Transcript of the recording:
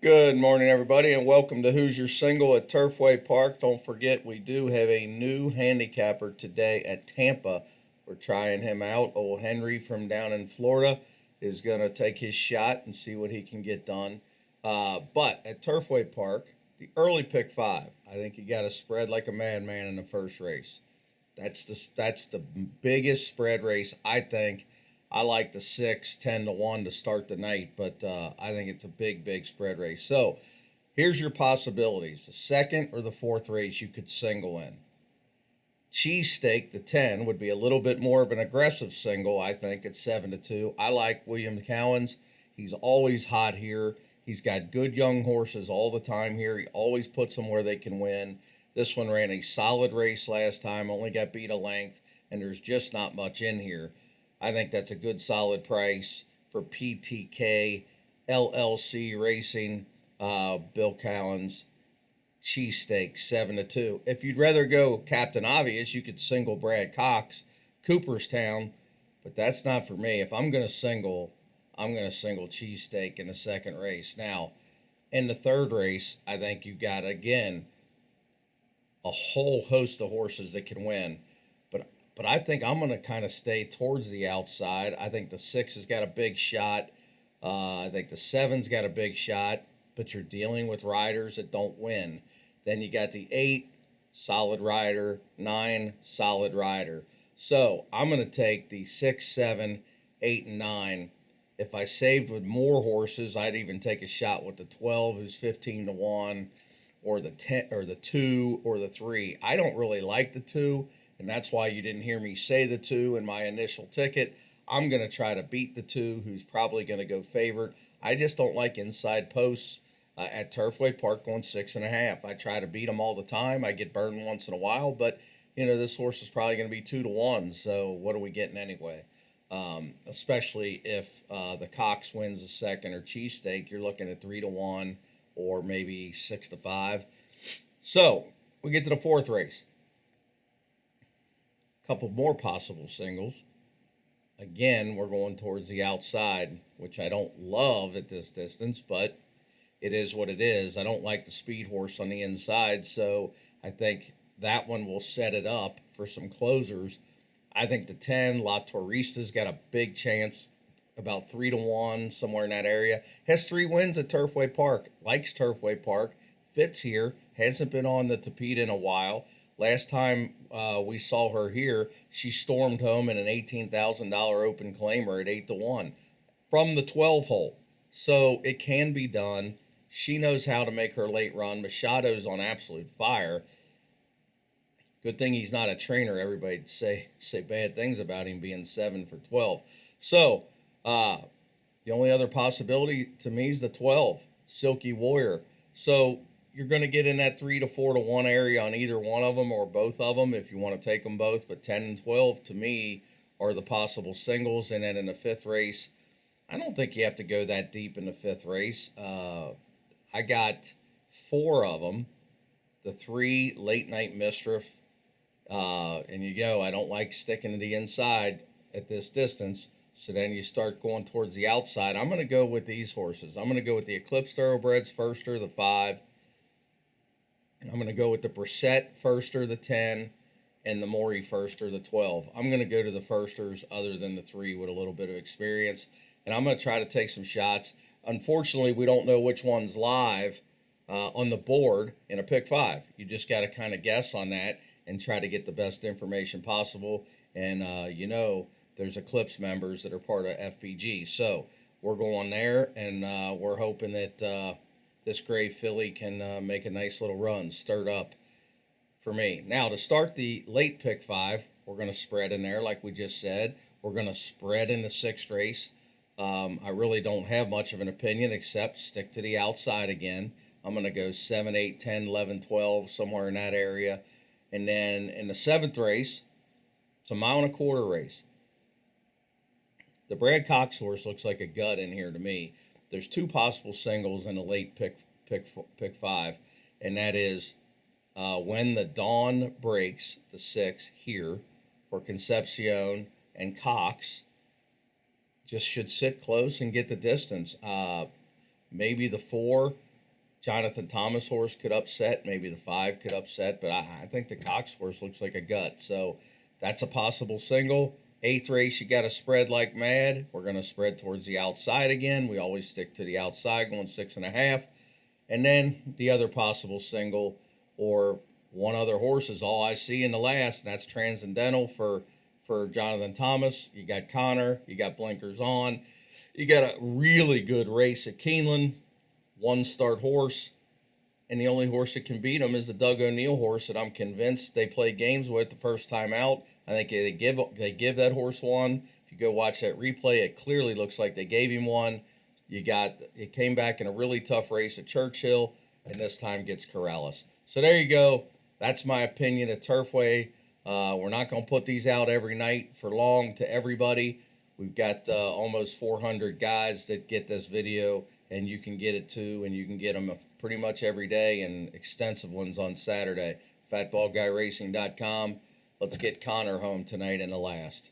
Good morning, everybody, and welcome to Who's Your Single at Turfway Park. Don't forget, we do have a new handicapper today at Tampa. We're trying him out. Old Henry from down in Florida is going to take his shot and see what he can get done. But at Turfway Park, the early pick five, I think you got to spread like a madman in the first race. That's the biggest spread race, I think. I like the 6, 10 to 1 to start the night, but I think it's a big spread race. So here's your possibilities: the second or the fourth race you could single in. Cheesesteak, the 10, would be a little bit more of an aggressive single, I think, at 7 to 2. I like William Cowens. He's always hot here. He's got good young horses all the time here. He always puts them where they can win. This one ran a solid race last time, only got beat a length, and there's just not much in here. I think that's a good solid price for PTK LLC Racing. Bill Cowens, cheesesteak 7 to 2. If you'd rather go Captain Obvious, you could single Brad Cox, Cooperstown, but that's not for me. If I'm gonna single, I'm gonna single cheesesteak in the second race. Now, in the third race, I think you've got again a whole host of horses that can win. But I think I'm going to kind of stay towards the outside. I think the 6 has got a big shot. I think the 7's got a big shot, but you're dealing with riders that don't win. Then you got the 8, solid rider, 9, solid rider. So I'm going to take the 6, 7, 8, and 9. If I saved with more horses, I'd even take a shot with the 12, who's 15 to 1, or the 10, or the 2, or the 3. I don't really like the 2, and that's why you didn't hear me say the 2 in my initial ticket. I'm going to try to beat the 2, who's probably going to go favorite. I just don't like inside posts at Turfway Park going 6.5. I try to beat them all the time. I get burned once in a while, but this horse is probably going to be 2 to 1. So what are we getting anyway? Especially if the Cox wins the second or cheesesteak, you're looking at 3 to 1 or maybe 6 to 5. So we get to the fourth race. Couple more possible singles. Again, we're going towards the outside, which I don't love at this distance, but it is what it is. I don't like the speed horse on the inside, so I think that one will set it up for some closers. I think the 10, La Turista's got a big chance, about 3 to 1, somewhere in that area. Has 3 wins at Turfway Park, likes Turfway Park, fits here, hasn't been on the Tapete in a while. Last time we saw her here, she stormed home in an $18,000 open claimer at 8 to 1 from the 12 hole. So it can be done. She knows how to make her late run. Machado's on absolute fire. Good thing he's not a trainer. Everybody say bad things about him being 7 for 12. So the only other possibility to me is the 12, Silky Warrior. So you're going to get in that 3 to 4 to 1 area on either one of them or both of them if you want to take them both. But 10 and 12 to me are the possible singles. And then in the fifth race, I don't think you have to go that deep in the fifth race. I got 4 of them. The 3, Late Night Mistress. And I don't like sticking to the inside at this distance. So then you start going towards the outside. I'm going to go with these horses. I'm going to go with the Eclipse Thoroughbreds Firster, the 5. I'm going to go with the Brissett Firster, the 10, and the Maury Firster, the 12. I'm going to go to the Firsters other than the 3 with a little bit of experience. And I'm going to try to take some shots. Unfortunately, we don't know which one's live on the board in a pick 5. You just got to kind of guess on that and try to get the best information possible. And, there's Eclipse members that are part of FBG. So we're going there, and we're hoping that this gray filly can make a nice little run, stirred up for me. Now, to start the late pick 5, we're going to spread in there like we just said. We're going to spread in the 6th race. I really don't have much of an opinion except stick to the outside again. I'm going to go 7, 8, 10, 11, 12, somewhere in that area. And then in the 7th race, it's a 1.25 mile race. The Brad Cox horse looks like a gut in here to me. There's 2 possible singles in the late pick 5, and that is When the Dawn Breaks, the 6 here for Concepcion, and Cox just should sit close and get the distance. Maybe the 4, Jonathan Thomas horse could upset. Maybe the 5 could upset, but I think the Cox horse looks like a gut. So that's a possible single. 8th race, you got to spread like mad. We're going to spread towards the outside again. We always stick to the outside, going 6.5. And then the other possible single or one other horse is all I see in the last, and that's Transcendental for Jonathan Thomas. You got Connor, you got blinkers on. You got a really good race at Keeneland, 1-start horse, and the only horse that can beat him is the Doug O'Neill horse that I'm convinced they play games with the first time out. I think they give that horse one. If you go watch that replay, it clearly looks like they gave him one. It came back in a really tough race at Churchill, and this time gets Corrales. So there you go. That's my opinion at Turfway. We're not going to put these out every night for long to everybody. We've got almost 400 guys that get this video, and you can get it too, and you can get them pretty much every day and extensive ones on Saturday. FatBallGuyRacing.com. Let's get Connor home tonight in the last.